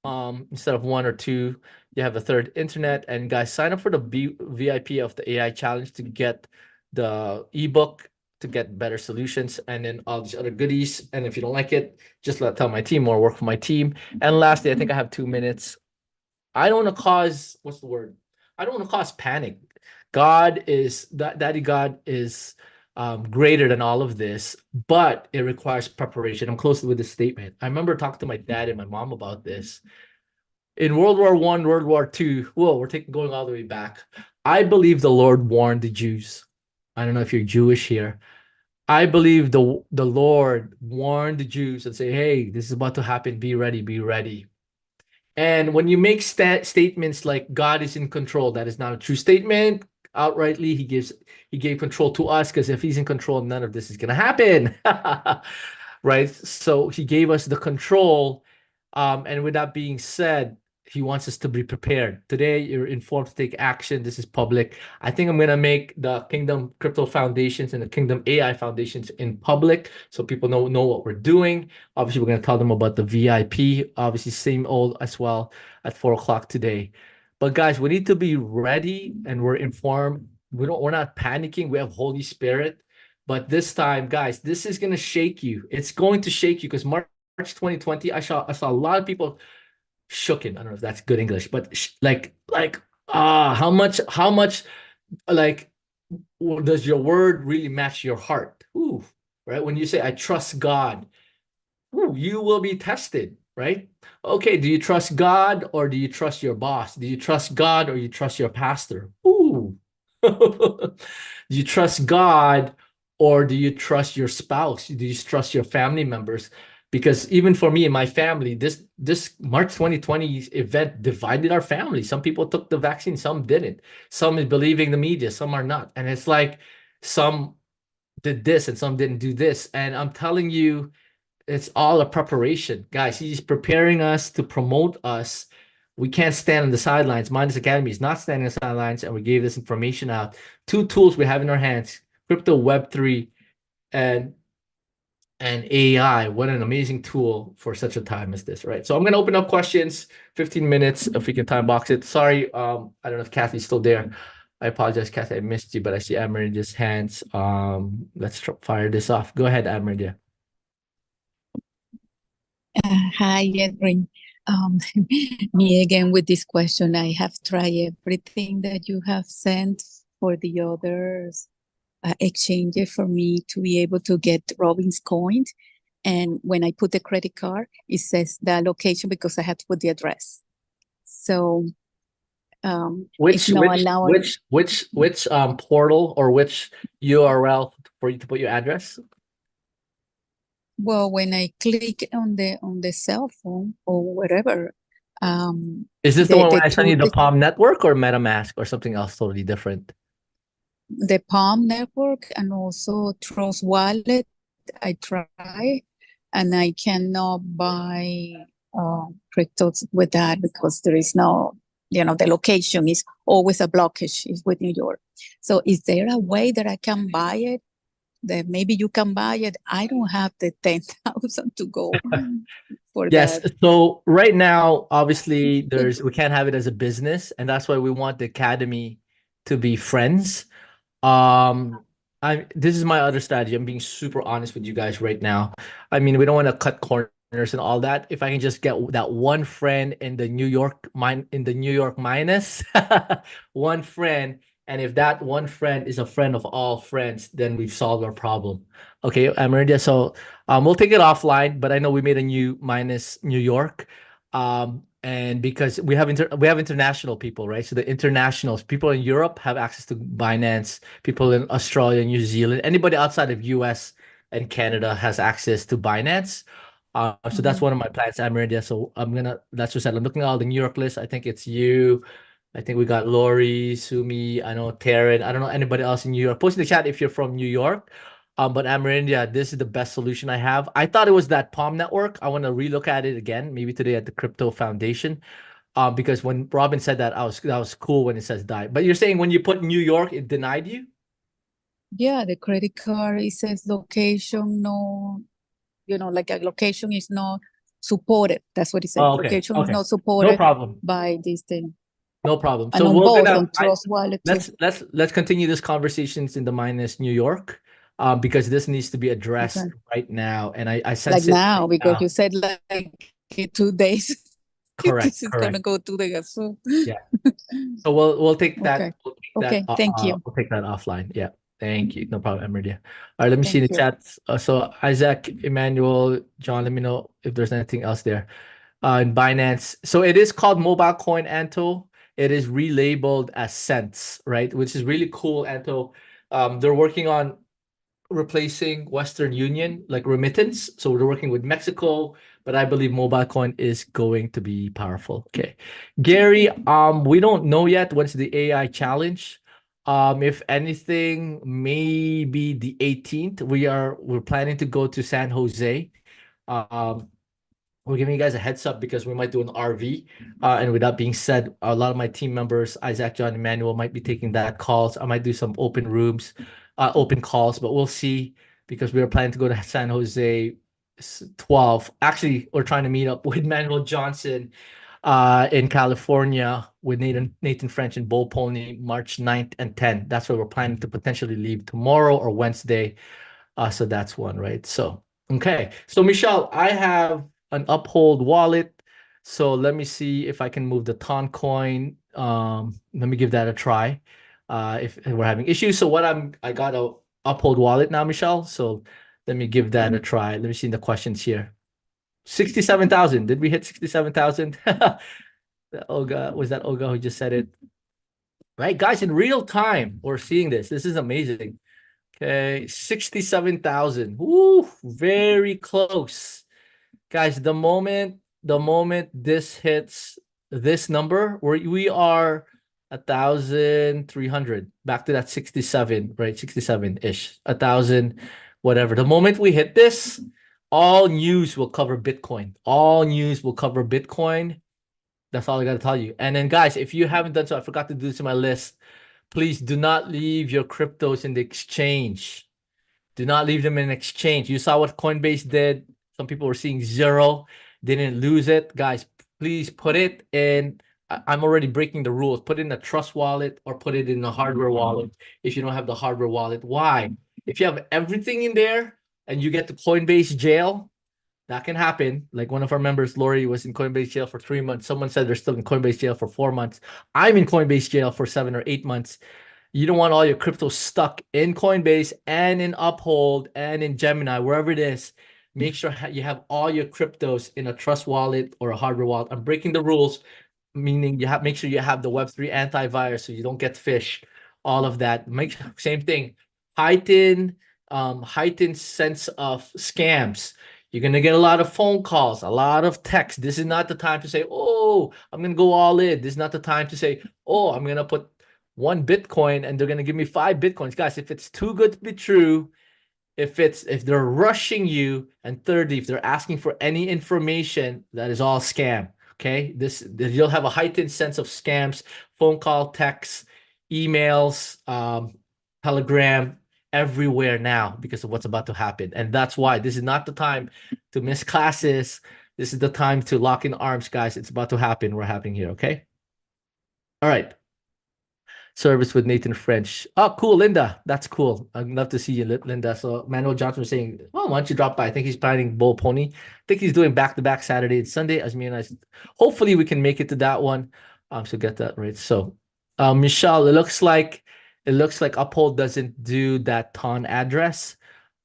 instead of 1 or 2, you have a third internet. And guys, sign up for the VIP of the AI challenge to get the ebook to get better solutions, and then all these other goodies. And if you don't like it, just tell my team or work for my team. And lastly, I think I have 2 minutes. I don't want to cause, what's the word? I don't want to cause panic. Daddy God is greater than all of this, but it requires preparation. I'm close with this statement. I remember talking to my dad and my mom about this. In World War I, World War II, whoa, we're going all the way back. I believe the Lord warned the Jews. I don't know if you're Jewish here. I believe the Lord warned the Jews and say, hey, this is about to happen. Be ready, be ready. And when you make statements like God is in control, that is not a true statement. Outrightly, he gave control to us, because if he's in control, none of this is gonna happen. Right? So he gave us the control. And with that being said, he wants us to be prepared. Today, you're informed to take action. This is public. I think I'm gonna make the Kingdom Crypto Foundations and the Kingdom AI Foundations in public, so people know what we're doing. Obviously, we're gonna tell them about the VIP. Obviously, same old as well at 4 o'clock today. But guys, we need to be ready and we're informed. We're not panicking. We have Holy Spirit. But this time, guys, this is gonna shake you. It's going to shake you because March 2020, I saw a lot of people shooken. I don't know if that's good English, but how much like does your word really match your heart? Ooh, right? When you say I trust God, ooh, you will be tested, right? Okay, do you trust God or do you trust your boss? Do you trust God or you trust your pastor? Ooh. Do you trust God or do you trust your spouse? Do you trust your family members? Because even for me and my family, this March 2020 event divided our family. Some people took the vaccine, some didn't. Some is believing the media, some are not. And it's like some did this and some didn't do this. And I'm telling you, it's all a preparation, guys. He's preparing us to promote us. We can't stand on the sidelines. Minus Academy is not standing on the sidelines, and we gave this information out. 2 tools we have in our hands: crypto, Web3, and AI. What an amazing tool for such a time as this, right? So I'm gonna open up questions. 15 minutes if we can time box it. Sorry, I don't know if Kathy's still there. I apologize, Kathy, I missed you, but I see Amerindia's hands. Let's fire this off. Go ahead, Amerindia. Hi, Edwin. Um, me again with this question. I have tried everything that you have sent for the others exchanges for me to be able to get Robin's coins. And when I put the credit card, it says the location because I had to put the address. So it's not allowing. Which portal or which URL for you to put your address? Well, when I click on the cell phone or whatever, Is this the one when I send two you the Palm Network or MetaMask or something else totally different? the Palm Network and also Trust Wallet. I try, and I cannot buy cryptos with that because there is no, the location is always a blockage is with New York. So is there a way that I can buy it? That maybe you can buy it. I don't have the 10,000 to go for Yes. that. So right now, obviously, we can't have it as a business, and that's why we want the academy to be friends. This is my other strategy. I'm being super honest with you guys right now. I mean, we don't want to cut corners and all that. If I can just get that one friend in the New York minus, one friend, and if that one friend is a friend of all friends, then we've solved our problem. Okay, Meridia. So we'll take it offline, but I know we made a new minus New York. And because we have international people, right? So the internationals, people in Europe have access to Binance, people in Australia, New Zealand, anybody outside of US and Canada has access to Binance. So that's one of my plans, Ameridia. So that's just said, I'm looking at all the New York list. I think it's you. I think we got Lori, Sumi, I know Taryn. I don't know anybody else in New York. Post in the chat if you're from New York. But Amerindia, this is the best solution I have. I thought it was that Palm Network. I want to relook at it again, maybe today at the Crypto Foundation. Because when Robin said that, that was cool when it says die. But you're saying when you put New York, it denied you? Yeah, the credit card, it says location, no, like a location is not supported. That's what it says. Oh, okay. Location is Okay. not No supported problem. by this thing. No problem. And So on we're both, gonna on Trust Wallet too. let's continue this conversations in the minus New York, because this needs to be addressed Okay. right now. And I Like sense it right now, because now. you said like in 2 days. Correct. This is Correct. gonna go 2 days. So Yeah. So we'll take that. okay. Okay. Thank you. We'll take that offline. Yeah. Thank you. No problem, Emerdia. All right, let me see in Thank the you. chat. So Isaac, Emmanuel, John, let me know if there's anything else there. In Binance. So it is called Mobile Coin, Anto. It is relabeled as Cents, right? Which is really cool, Anto. They're working on replacing Western Union, like remittance. So we're working with Mexico, but I believe mobile coin is going to be powerful. Okay. Gary, we don't know yet when's the AI challenge. If anything, maybe the 18th. We're planning to go to San Jose. Um, we're giving you guys a heads up because we might do an RV. And with that being said, a lot of my team members, Isaac, John, Emmanuel, might be taking that calls. I might do some open rooms, open calls, but we'll see because we are planning to go to San Jose 12. Actually, we're trying to meet up with Manuel Johnson in California with Nathan French and Bull Pony March 9th and 10th. That's where we're planning to potentially leave tomorrow or Wednesday. So that's one, right? So, okay. So, Michelle, I have an Uphold wallet. So let me see if I can move the Ton coin. Let me give that a try. If we're having issues. So I got a Uphold wallet now, Michelle. So let me give that a try. Let me see in the questions here. 67,000. Did we hit 67,000? Olga, was that Olga who just said it? Right, guys, in real time, we're seeing this. This is amazing. Okay, 67,000. Woo, very close. Guys, the moment this hits this number, we are 1,300. Back to that 67, right? 67-ish. 1,000, whatever. The moment we hit this, all news will cover Bitcoin. All news will cover Bitcoin. That's all I gotta tell you. And then, guys, if you haven't done so, I forgot to do this in my list. Please do not leave your cryptos in the exchange. Do not leave them in exchange. You saw what Coinbase did. Some people were seeing zero, didn't lose it. Guys, please put it in I'm already breaking the rules. Put it in a trust wallet or put it in a hardware wallet if you don't have the hardware wallet. Why? If you have everything in there and you get to Coinbase jail, that can happen. Like one of our members, Lori, was in Coinbase jail for 3 months. Someone said they're still in Coinbase jail for 4 months. I'm in Coinbase jail for 7 or 8 months. You don't want all your crypto stuck in Coinbase and in Uphold and in Gemini, wherever it is. Make sure you have all your cryptos in a trust wallet or a hardware wallet. I'm breaking the rules, meaning you have make sure you have the Web3 antivirus so you don't get phished. All of that. Make same thing. Heightened sense of scams. You're gonna get a lot of phone calls, a lot of texts. This is not the time to say, "Oh, I'm gonna go all in." This is not the time to say, "Oh, I'm gonna put 1 Bitcoin and they're gonna give me 5 Bitcoins." Guys, if it's too good to be true, if they're rushing you, and thirdly, if they're asking for any information, that is all scam. Okay, you'll have a heightened sense of scams, phone call, texts, emails, Telegram, everywhere now because of what's about to happen. And that's why this is not the time to miss classes. This is the time to lock in arms, guys. It's about to happen. We're having here. Okay. All right. Service with Nathan French. Oh, cool, Linda. That's cool. I'd love to see you, Linda. So Manuel Johnson was saying, "Oh, why don't you drop by?" I think he's planning Bull Pony. I think he's doing back-to-back Saturday and Sunday. As me and I, hopefully we can make it to that one. So get that right. So, Michelle, it looks like Uphold doesn't do that ton address.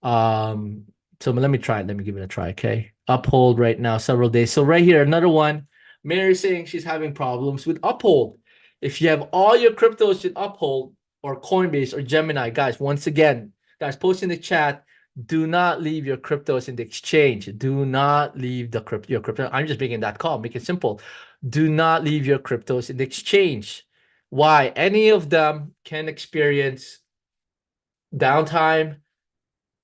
So let me try it. Let me give it a try. Okay, Uphold right now, several days. So right here, another one. Mary saying she's having problems with Uphold. If you have all your cryptos in Uphold or Coinbase or Gemini, guys, once again, guys, post in the chat. Do not leave your cryptos in the exchange. Do not leave your crypto. I'm just making that call. Make it simple. Do not leave your cryptos in the exchange. Why? Any of them can experience downtime.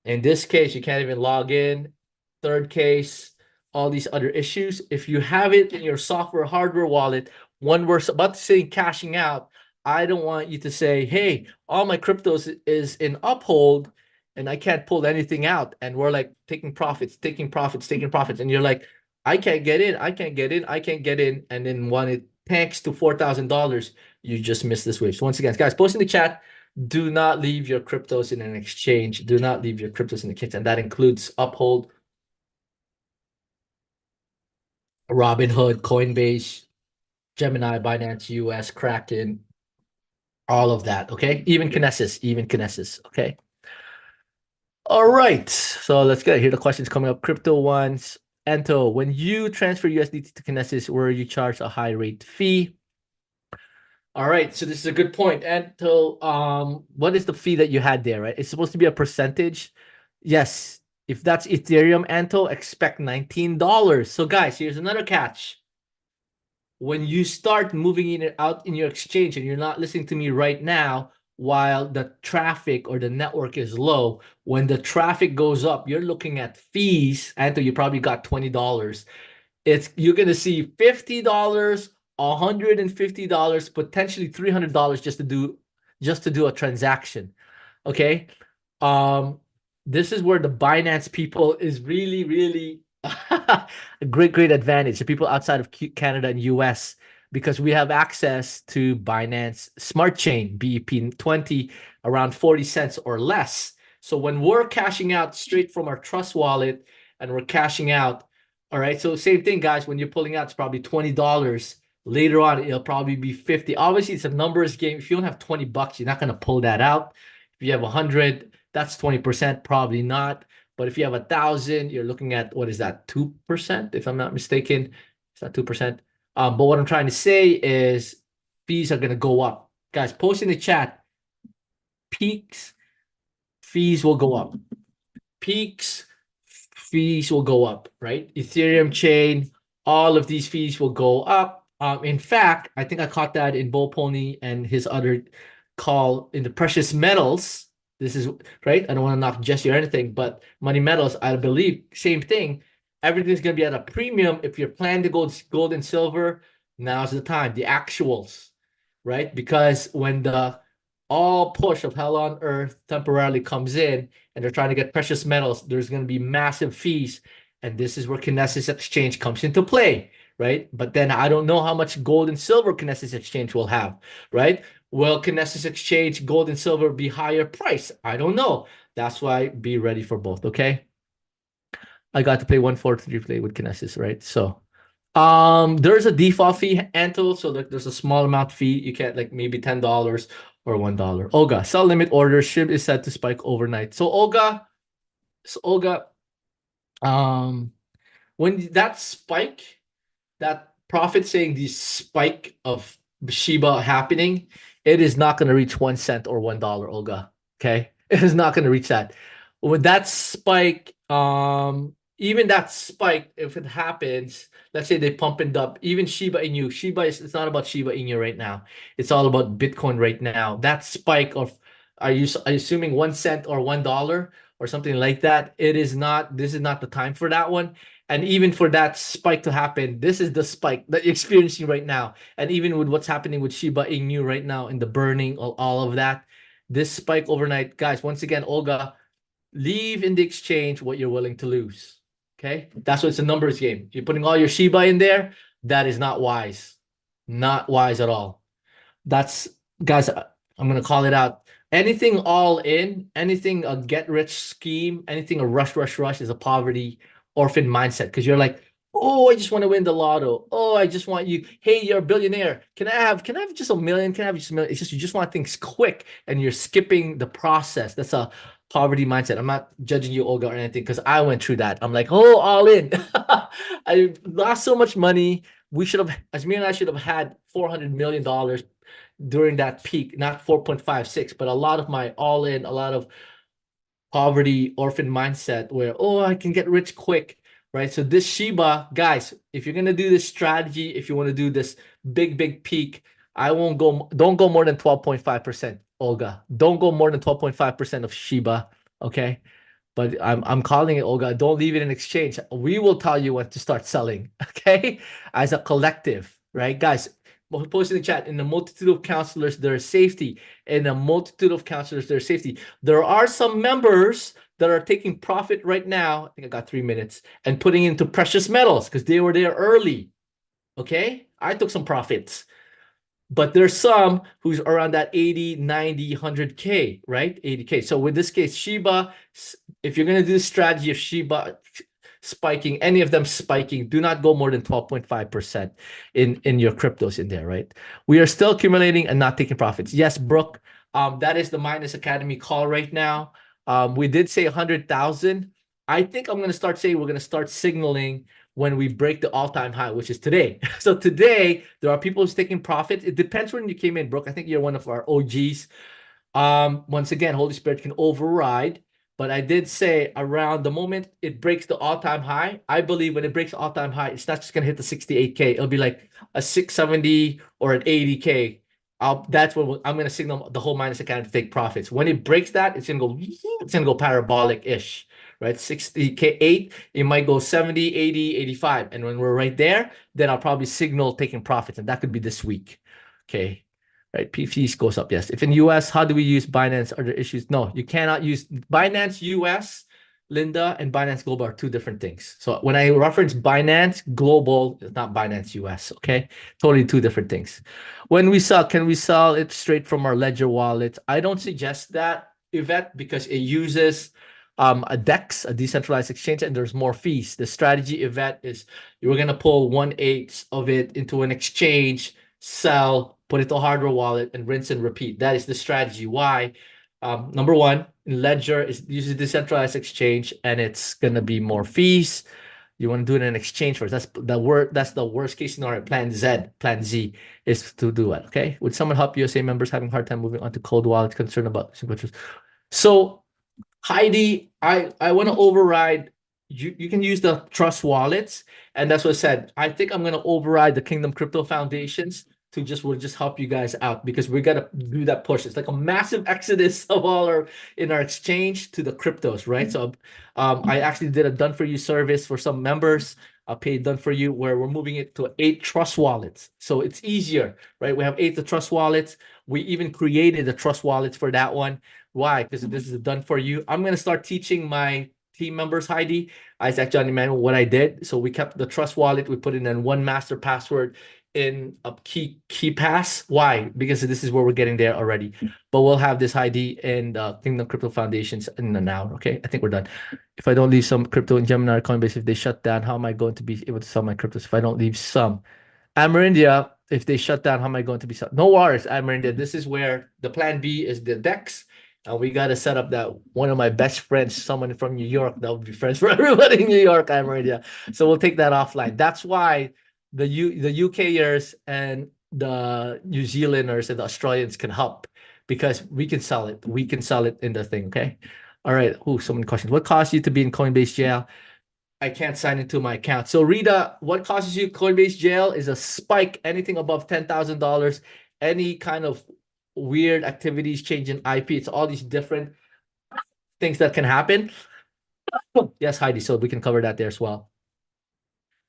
In this case, you can't even log in. Third case, all these other issues. If you have it in your software hardware wallet, when we're about to say cashing out, I don't want you to say, "Hey, all my cryptos is in Uphold and I can't pull anything out." And we're like taking profits, taking profits, taking profits. And you're like, "I can't get in, I can't get in, I can't get in." And then when it tanks to $4,000, you just miss this wave. So once again, guys, post in the chat. Do not leave your cryptos in an exchange. Do not leave your cryptos in the kitchen. That includes Uphold, Robinhood, Coinbase, Gemini, Binance US, Kraken, all of that. Okay. Even Kinesis. Okay. All right. So let's get here. The questions coming up. Crypto ones. Ento, when you transfer USDT to Kinesis, where you charge a high rate fee? All right, so this is a good point. And so, what is the fee that you had there, right? It's supposed to be a percentage. Yes, if that's Ethereum, Anto, expect $19. So, guys, here's another catch. When you start moving in and out in your exchange and you're not listening to me right now while the traffic or the network is low, when the traffic goes up, you're looking at fees. Anto, you probably got $20. You're gonna see $50, $150, potentially $300 just to do a transaction. Okay. This is where the Binance people is really, really a great advantage. The people outside of Canada and US, because we have access to Binance Smart Chain, BEP20, around 40 cents or less. So when we're cashing out straight from our trust wallet and we're cashing out, all right. So same thing, guys. When you're pulling out, it's probably $20. Later on, it'll probably be 50. Obviously, it's a numbers game. If you don't have $20, you're not gonna pull that out. If you have 100, that's 20%, probably not. But if you have 1,000, you're looking at, what is that, 2%, if I'm not mistaken. It's not 2%. But what I'm trying to say is fees are gonna go up. Guys, post in the chat. Peaks, fees will go up. Peaks, fees will go up, right? Ethereum chain, all of these fees will go up. In fact, I think I caught that in Bull Pony and his other call in the precious metals. This is right. I don't want to knock Jesse or anything, but money metals, I believe, same thing. Everything's gonna be at a premium. If you're planning to go gold and silver, now's the time. The actuals, right? Because when the all push of hell on earth temporarily comes in and they're trying to get precious metals, there's going to be massive fees. And this is where Kinesis Exchange comes into play. right? But then I don't know how much gold and silver Kinesis Exchange will have, right? Will Kinesis Exchange gold and silver be higher price? I don't know. That's why be ready for both, okay? I got to play 143 play with Kinesis, right? So there's a default fee, Anto, so like there's a small amount fee. You get like maybe $10 or $1. Olga, sell limit order SHIB is set to spike overnight. So Olga, um when that spike, that profit saying the spike of Shiba happening, it is not going to reach 1 cent or $1, Olga. Okay, it is not going to reach that. With that spike, even that spike, if it happens, let's say they pump it up, even Shiba Inu, Shiba is, it's not about Shiba Inu right now. It's all about Bitcoin right now. That spike of, are you assuming 1 cent or $1 or something like that? It is not. This is not the time for that one. And even for that spike to happen, this is the spike that you're experiencing right now. And even with what's happening with Shiba Inu right now in the burning, all of that, this spike overnight, guys, once again, Olga, leave in the exchange what you're willing to lose. Okay? That's what it's a numbers game. You're putting all your Shiba in there. That is not wise. Not wise at all. That's, guys, I'm gonna call it out. Anything all in, anything a get rich scheme, anything a rush is a poverty orphan mindset. Because you're like, oh, I just want to win the lotto. Oh, I just want you. Hey, you're a billionaire. Can I have just a million? Can I have just a million? It's just you just want things quick and you're skipping the process. That's a poverty mindset. I'm not judging you, Olga, or anything, because I went through that. I'm like, oh, all in. I lost so much money. We should have, Asmir and I should have had $400 million during that peak, not 4.56, but a lot of my all in, a lot of poverty orphan mindset where, oh, I can get rich quick, right? So this Shiba, guys, if you're gonna do this strategy, if you want to do this big peak, don't go more than 12.5%, Olga. Don't go more than 12.5% of Shiba, okay? But I'm calling it, Olga. Don't leave it in exchange. We will tell you when to start selling, okay? As a collective, right? Guys, post in the chat. In a multitude of counselors, there is safety. In a multitude of counselors, there's safety. There are some members that are taking profit right now. I think I got 3 minutes and putting into precious metals because they were there early. Okay, I took some profits. But there's some who's around that 80, 90, 100K, right? 80K. So with this case, Shiba, if you're going to do the strategy of Shiba spiking, any of them spiking, do not go more than 12.5% in your cryptos in there, right? We are still accumulating and not taking profits. Yes, Brooke, that is the Minus Academy call right now. We did say 100,000. I think I'm going to start saying we're going to start signaling when we break the all-time high, which is today. So today, there are people who's taking profits. It depends when you came in, Brooke. I think you're one of our OGs. Once again, Holy Spirit can override. But I did say around the moment it breaks the all-time high, I believe when it breaks the all-time high, it's not just going to hit the 68K. It'll be like a 670 or an 80K. That's when I'm going to signal the whole Minus Academy to take profits. When it breaks that, it's going to go parabolic-ish, right? 60K8, it might go 70, 80, 85. And when we're right there, then I'll probably signal taking profits. And that could be this week. Okay. Right. PFs goes up. Yes. If in US, how do we use Binance? Are there issues? No, you cannot use Binance US, Linda, and Binance Global are two different things. So when I reference Binance Global, it's not Binance US. Okay. Totally two different things. When we sell, can we sell it straight from our Ledger wallet? I don't suggest that, Yvette, because it uses a DEX, a decentralized exchange, and there's more fees. The strategy, Yvette, is you're going to pull 1/8 of it into an exchange, sell, put it to a hardware wallet, and rinse and repeat. That is the strategy. Why? Number one, Ledger uses decentralized exchange, and it's going to be more fees. You want to do it in exchange first. That's the worst case scenario. Plan Z is to do it. Okay. Would someone help USA members having a hard time moving on to cold wallets, concerned about signatures? So Heidi, I want to override. You can use the trust wallets, and that's what I said. I think I'm going to override the Kingdom Crypto Foundations will just help you guys out because we got to do that push. It's like a massive exodus of all in our exchange to the cryptos, right? So I actually did a done for you service for some members. I paid done for you where we're moving it to 8 trust wallets. So it's easier, right? We have 8 the trust wallets. We even created the trust wallets for that one. Why? Because this is done for you. I'm going to start teaching my team members, Heidi, Isaac, Johnny, Manuel, what I did. So we kept the Trust Wallet. We put in one master password in a key pass. Why? Because this is where we're getting there already. But we'll have this ID in Kingdom Crypto Foundations in an hour. Okay, I think we're done. If I don't leave some crypto in Gemini, Coinbase, if they shut down, how am I going to be able to sell my cryptos if I don't leave some? Amerindia, if they shut down, how am I going to be sell? No worries, Amerindia. This is where the plan B is the DEX. And we got to set up that one of my best friends, someone from New York, that would be friends for everybody in New York, Amerindia. So we'll take that offline. That's why the UKers and the New Zealanders and the Australians can help, because we can sell it. We can sell it in the thing. Okay. All right. Oh, so many questions. What caused you to be in Coinbase jail? I can't sign into my account. So Rita, what causes you Coinbase jail is a spike, anything above $10,000, any kind of weird activities, changing IP. It's all these different things that can happen. Yes, Heidi. So we can cover that there as well.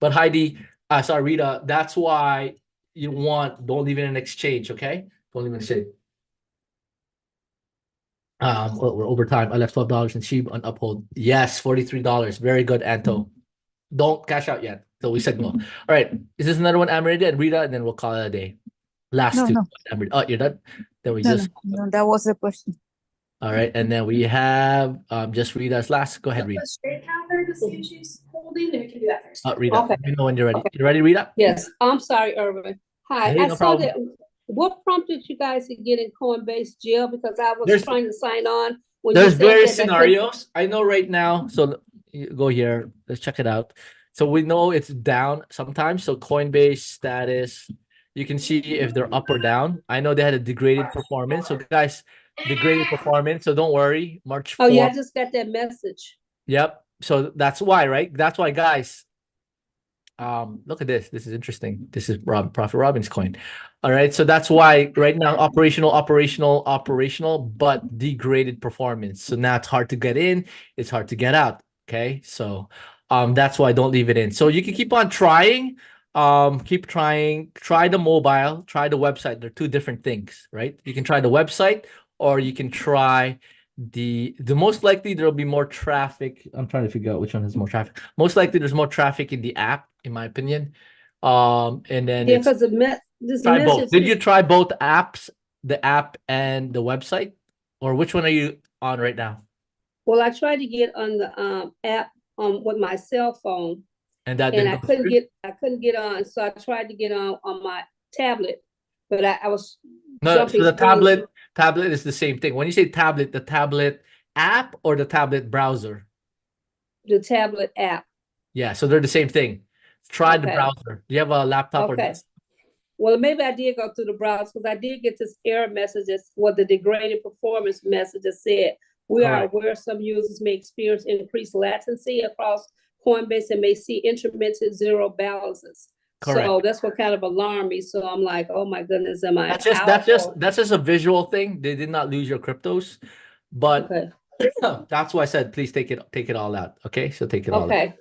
But Heidi, sorry, Rita, that's why you don't leave it in an exchange, okay? Don't leave it in exchange. We're over time. I left $12 in SHIB on Uphold. Yes, $43. Very good, Anto. Don't cash out yet. So we said no. All right. Is this another one, Amrita and Rita? And then we'll call it a day. Last two. No. Amrita. Oh, you're done? Then we No, just. no, that was the question. All right. And then we have just Rita's last. Go ahead, Rita. Straight counter to see if she's holding, then we can do that first. Rita, Okay. let me know when you're ready. You ready, Rita? Yes, I'm sorry, Irvin. Hi, Hey, I no saw problem. that. What prompted you guys to get in Coinbase jail? Because I was There's- trying to sign on. When you There's said various that, scenarios. I know right now. So you go here. Let's check it out. So we know it's down sometimes. So Coinbase status, you can see if they're up or down. I know they had a degraded performance. So guys, degraded performance. So don't worry. March 4th. Oh yeah, I just got that message. Yep. So that's why, right? That's why, guys. Look at this. This is interesting. This is Prophet Robin's coin. All right. So that's why right now operational, but degraded performance. So now it's hard to get in. It's hard to get out. Okay. So that's why I don't leave it in. So you can keep on trying. Keep trying. Try the mobile. Try the website. They're two different things, right? You can try the website, or you can try the most likely there'll be more traffic. I'm trying to figure out which one has more traffic. Most likely there's more traffic in the app, in my opinion. And then Yeah, because this try message. both. Did you try both apps, the app and the website, or which one are you on right now? Well, I tried to get on the app with my cell phone, And that and didn't I go couldn't through? get on. So I tried to get on my tablet, but I was No, jumping so the screens. tablet is the same thing. When you say tablet, the tablet app or the tablet browser? The tablet app. Yeah, so they're the same thing. Try the Okay. browser. Do you have a laptop or Okay. desktop? Well, maybe I did go through the browser, because I did get this error message, the degraded performance message that said, we are Correct. aware some users may experience increased latency across Coinbase and may see intermittent zero balances. So Correct. that's what kind of alarmed me. So I'm like, oh my goodness, am I That's just out? that's just a visual thing. They did not lose your cryptos, but Okay. that's why I said please take it all out. Okay, so take it all out. Okay.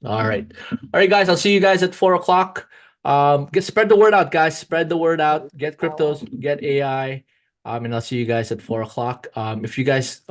All right, guys. I'll see you guys at 4 o'clock. Spread the word out, guys. Spread the word out. Get cryptos. Get AI. And I'll see you guys at 4 o'clock. If you guys